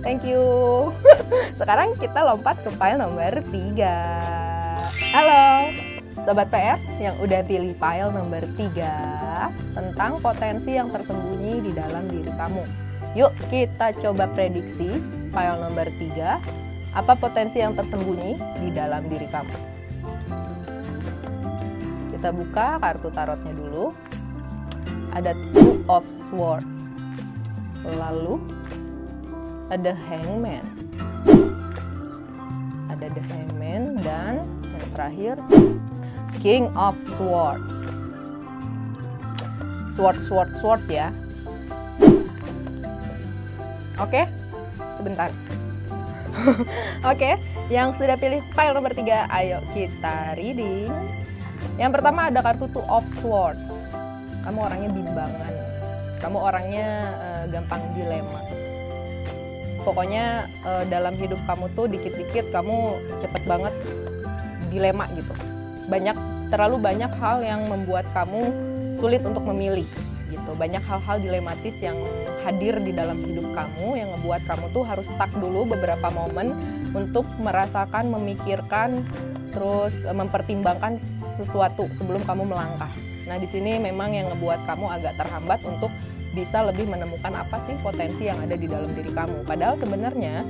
Thank you. Sekarang kita lompat ke file nomor 3. Halo Sobat PR yang udah pilih file nomor 3 tentang potensi yang tersembunyi di dalam diri kamu. Yuk kita coba prediksi file nomor 3. Apa potensi yang tersembunyi di dalam diri kamu? Kita buka kartu tarotnya dulu. Ada Two of Swords. Lalu ada Hangman. Ada The Hangman dan yang terakhir King of Swords. Sword ya. Oke, sebentar. Oke, yang sudah pilih file nomor 3, ayo kita reading. Yang pertama ada kartu Two of Swords. Kamu orangnya bimbangan. Kamu orangnya gampang dilema. Pokoknya dalam hidup kamu tuh dikit-dikit kamu cepet banget dilema gitu. Terlalu banyak hal yang membuat kamu sulit untuk memilih gitu. Banyak hal-hal dilematis yang hadir di dalam hidup kamu yang ngebuat kamu tuh harus stuck dulu beberapa momen untuk merasakan, memikirkan, terus mempertimbangkan sesuatu sebelum kamu melangkah. Nah, di sini memang yang ngebuat kamu agak terhambat untuk bisa lebih menemukan apa sih potensi yang ada di dalam diri kamu. Padahal sebenarnya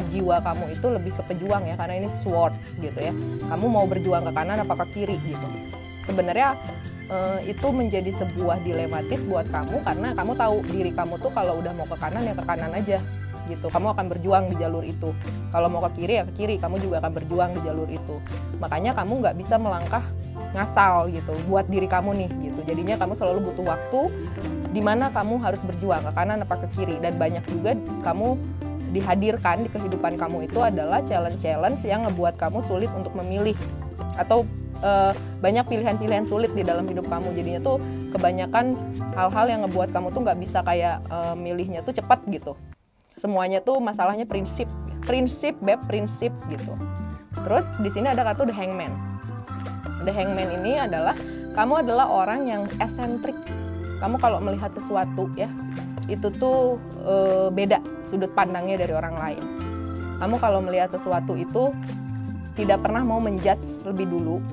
jiwa kamu itu lebih ke pejuang ya, karena ini swords gitu ya. Kamu mau berjuang ke kanan apa ke kiri gitu. Sebenarnya itu menjadi sebuah dilematis buat kamu karena kamu tahu diri kamu tuh kalau udah mau ke kanan ya ke kanan aja gitu. Kamu akan berjuang di jalur itu. Kalau mau ke kiri ya ke kiri, kamu juga akan berjuang di jalur itu. Makanya kamu nggak bisa melangkah ngasal gitu buat diri kamu nih gitu. Jadinya kamu selalu butuh waktu di mana kamu harus berjuang ke kanan apa ke kiri, dan banyak juga kamu dihadirkan di kehidupan kamu itu adalah challenge-challenge yang ngebuat kamu sulit untuk memilih atau banyak pilihan-pilihan sulit di dalam hidup kamu. Jadinya tuh kebanyakan hal-hal yang ngebuat kamu tuh nggak bisa kayak milihnya tuh cepat gitu. Semuanya tuh masalahnya prinsip gitu. Terus di sini ada kartu The Hangman. The Hangman ini adalah kamu adalah orang yang esentrik. Kamu kalau melihat sesuatu ya, itu tuh beda sudut pandangnya dari orang lain. Kamu kalau melihat sesuatu itu tidak pernah mau menjudge lebih dulu,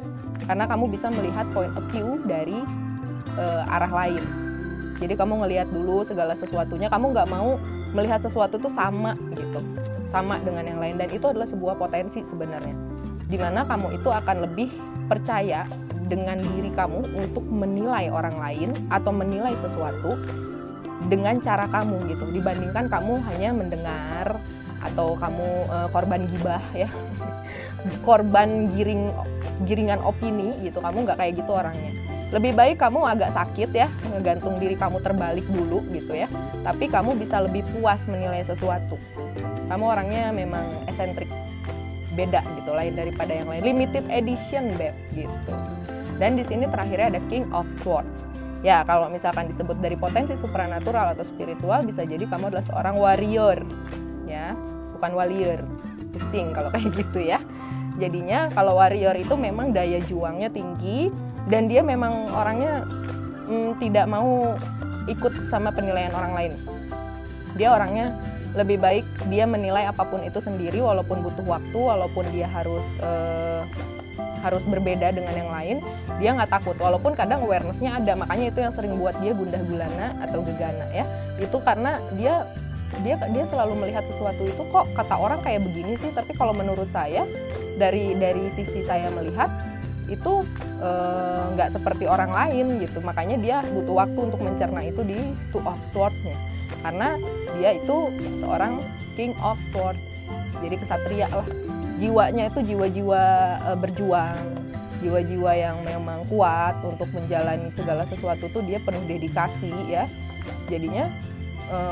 karena kamu bisa melihat point of view dari arah lain. Jadi kamu ngelihat dulu segala sesuatunya, kamu nggak mau melihat sesuatu tuh sama gitu, sama dengan yang lain. Dan itu adalah sebuah potensi sebenarnya, dimana kamu itu akan lebih percaya dengan diri kamu untuk menilai orang lain atau menilai sesuatu dengan cara kamu gitu, dibandingkan kamu hanya mendengar atau kamu korban gibah ya, korban giringan opini gitu. Kamu nggak kayak gitu orangnya. Lebih baik kamu agak sakit ya, ngegantung diri kamu terbalik dulu gitu ya, tapi kamu bisa lebih puas menilai sesuatu. Kamu orangnya memang esentrik, beda gitu, lain daripada yang lain, limited edition beb gitu. Dan di sini terakhirnya ada King of Swords. Ya, kalau misalkan disebut dari potensi supranatural atau spiritual, bisa jadi kamu adalah seorang warrior ya, bukan warrior. Pusing kalau kayak gitu ya. Jadinya kalau warrior itu memang daya juangnya tinggi dan dia memang orangnya tidak mau ikut sama penilaian orang lain. Dia orangnya lebih baik dia menilai apapun itu sendiri, walaupun butuh waktu, walaupun dia harus berbeda dengan yang lain, dia nggak takut. Walaupun kadang awareness-nya ada, makanya itu yang sering buat dia gundah gulana atau gegana ya. Itu karena dia selalu melihat sesuatu itu, kok kata orang kayak begini sih, tapi kalau menurut saya dari sisi saya melihat itu nggak seperti orang lain gitu. Makanya dia butuh waktu untuk mencerna itu di Two of Swords-nya, karena dia itu seorang King of Swords, jadi kesatria lah. Jiwanya itu jiwa-jiwa berjuang, jiwa-jiwa yang memang kuat untuk menjalani segala sesuatu tuh dia penuh dedikasi ya. Jadinya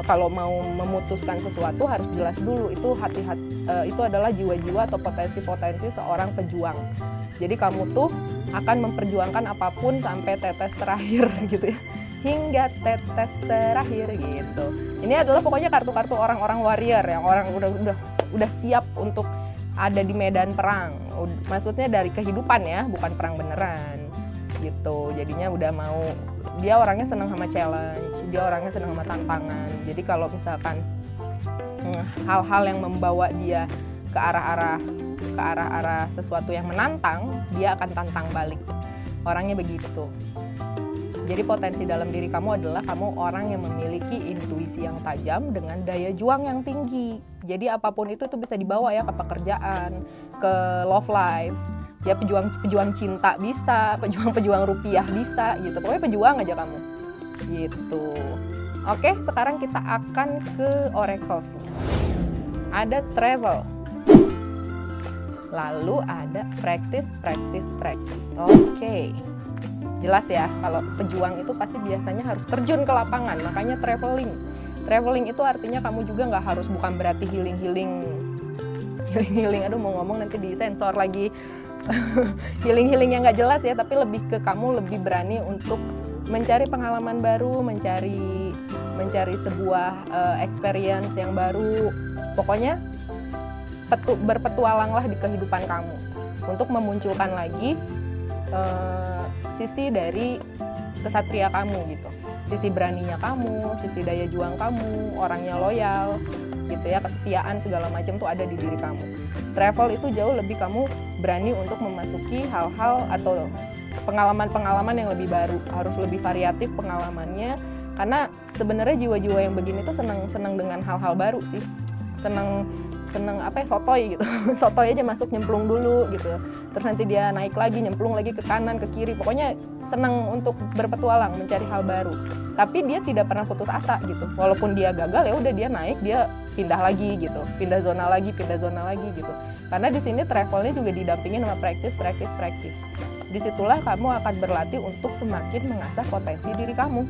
kalau mau memutuskan sesuatu harus jelas dulu, itu itu adalah jiwa-jiwa atau potensi-potensi seorang pejuang. Jadi kamu tuh akan memperjuangkan apapun sampai tetes terakhir gitu ya, hingga tetes terakhir gitu. Ini adalah pokoknya kartu-kartu orang-orang warrior yang orang udah siap untuk ada di medan perang. Maksudnya dari kehidupan ya, bukan perang beneran gitu. Jadinya udah mau, dia orangnya senang sama challenge, dia orangnya senang sama tantangan. Jadi kalau misalkan hal-hal yang membawa dia ke arah-arah sesuatu yang menantang, dia akan tantang balik. Orangnya begitu. Jadi potensi dalam diri kamu adalah kamu orang yang memiliki intuisi yang tajam dengan daya juang yang tinggi. Jadi apapun itu tuh bisa dibawa ya ke pekerjaan, ke love life. Ya pejuang cinta bisa, pejuang rupiah bisa gitu. Pokoknya pejuang aja kamu. Gitu. Oke, sekarang kita akan ke oracles-nya. Ada travel. Lalu ada practice. Oke. Jelas ya, kalau pejuang itu pasti biasanya harus terjun ke lapangan, makanya traveling. Traveling itu artinya kamu juga nggak harus, bukan berarti healing, aduh mau ngomong nanti disensor lagi. Healing yang nggak jelas ya, tapi lebih ke kamu lebih berani untuk mencari pengalaman baru, mencari sebuah experience yang baru. Pokoknya berpetualanglah di kehidupan kamu untuk memunculkan lagi sisi dari kesatria kamu gitu, sisi beraninya kamu, sisi daya juang kamu, orangnya loyal gitu ya, kesetiaan segala macam tuh ada di diri kamu. Travel itu jauh lebih kamu berani untuk memasuki hal-hal atau pengalaman-pengalaman yang lebih baru, harus lebih variatif pengalamannya, karena sebenarnya jiwa-jiwa yang begini tuh senang dengan hal-hal baru sih, senang apa ya, sotoy gitu. Sotoy aja masuk nyemplung dulu gitu, terus nanti dia naik lagi nyemplung lagi ke kanan ke kiri, pokoknya senang untuk berpetualang mencari hal baru. Tapi dia tidak pernah putus asa gitu, walaupun dia gagal ya udah dia naik, dia pindah lagi gitu, pindah zona lagi gitu. Karena di sini travelnya juga didampingin sama practice. Disitulah kamu akan berlatih untuk semakin mengasah potensi diri kamu.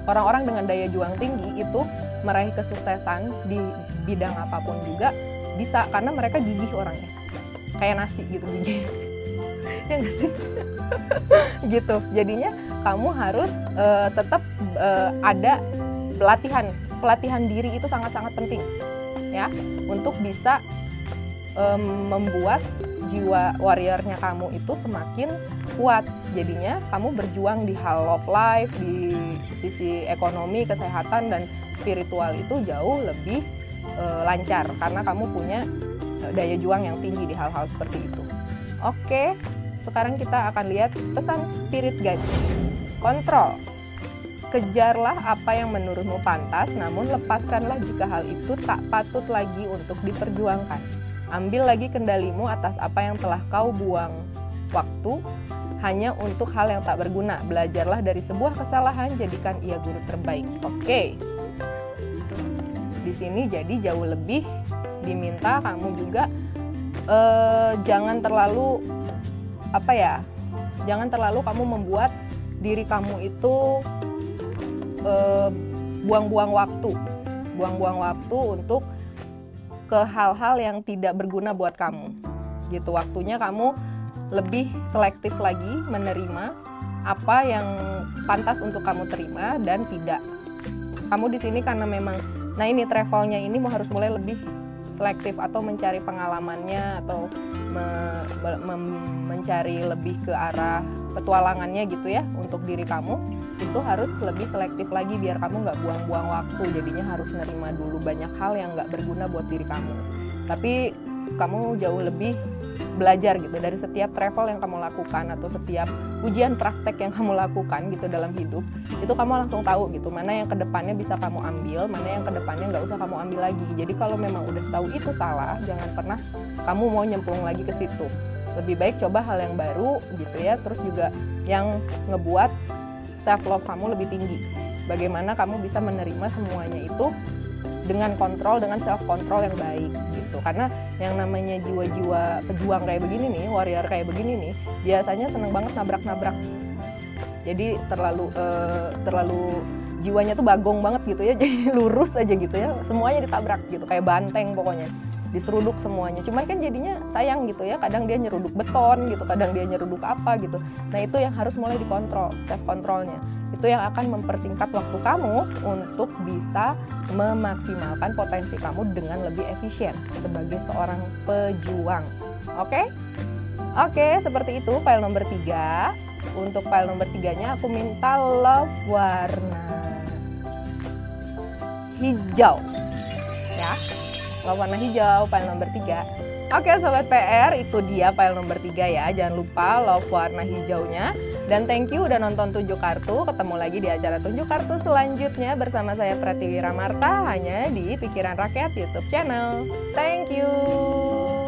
Orang-orang dengan daya juang tinggi itu meraih kesuksesan di bidang apapun juga bisa, karena mereka gigih orangnya, kayak nasi gitu, gigih. Ya nggak sih? Gitu. Jadinya kamu harus tetap ada pelatihan diri, itu sangat-sangat penting ya, untuk bisa membuat jiwa warriornya kamu itu semakin kuat. Jadinya kamu berjuang di hal love life, di sisi ekonomi, kesehatan, dan spiritual itu jauh lebih lancar karena kamu punya daya juang yang tinggi di hal-hal seperti itu. Oke, sekarang kita akan lihat pesan spirit guide. Kontrol. Kejarlah apa yang menurutmu pantas, namun lepaskanlah jika hal itu tak patut lagi untuk diperjuangkan. Ambil lagi kendalimu atas apa yang telah kau buang waktu hanya untuk hal yang tak berguna. Belajarlah dari sebuah kesalahan, jadikan ia guru terbaik. Oke. Di sini jadi jauh lebih diminta kamu juga jangan terlalu jangan terlalu kamu membuat diri kamu itu buang-buang waktu untuk ke hal-hal yang tidak berguna buat kamu gitu. Waktunya kamu lebih selektif lagi menerima apa yang pantas untuk kamu terima dan tidak. Kamu di sini karena memang, nah ini travelnya ini harus mulai lebih selektif atau mencari pengalamannya atau mencari lebih ke arah petualangannya gitu ya untuk diri kamu. Itu harus lebih selektif lagi biar kamu nggak buang-buang waktu. Jadinya harus nerima dulu banyak hal yang nggak berguna buat diri kamu. Tapi kamu jauh lebih belajar gitu dari setiap travel yang kamu lakukan atau setiap ujian praktek yang kamu lakukan gitu dalam hidup. Itu kamu langsung tahu gitu mana yang kedepannya bisa kamu ambil, mana yang kedepannya nggak usah kamu ambil lagi. Jadi kalau memang udah tahu itu salah, jangan pernah kamu mau nyemplung lagi ke situ. Lebih baik coba hal yang baru gitu ya. Terus juga yang ngebuat self love kamu lebih tinggi. Bagaimana kamu bisa menerima semuanya itu dengan kontrol, dengan self control yang baik gitu. Karena yang namanya jiwa-jiwa pejuang kayak begini nih, warrior kayak begini nih, biasanya seneng banget nabrak-nabrak. Jadi terlalu jiwanya tuh bagong banget gitu ya, jadi lurus aja gitu ya, semuanya ditabrak gitu, kayak banteng pokoknya, diseruduk semuanya. Cuman kan jadinya sayang gitu ya, kadang dia nyeruduk beton gitu, kadang dia nyeruduk apa gitu. Nah itu yang harus mulai dikontrol, self controlnya. Itu yang akan mempersingkat waktu kamu untuk bisa memaksimalkan potensi kamu dengan lebih efisien sebagai seorang pejuang. Oke? Oke, seperti itu file nomor 3. Untuk file nomor 3-nya aku minta love warna hijau. Ya, Love warna hijau, file nomor 3. Oke Sobat PR, itu dia file nomor 3 ya. Jangan lupa love warna hijaunya. Dan thank you udah nonton 7 kartu. Ketemu lagi di acara 7 kartu selanjutnya bersama saya Pratiwi Ramarta hanya di Pikiran Rakyat YouTube channel. Thank you.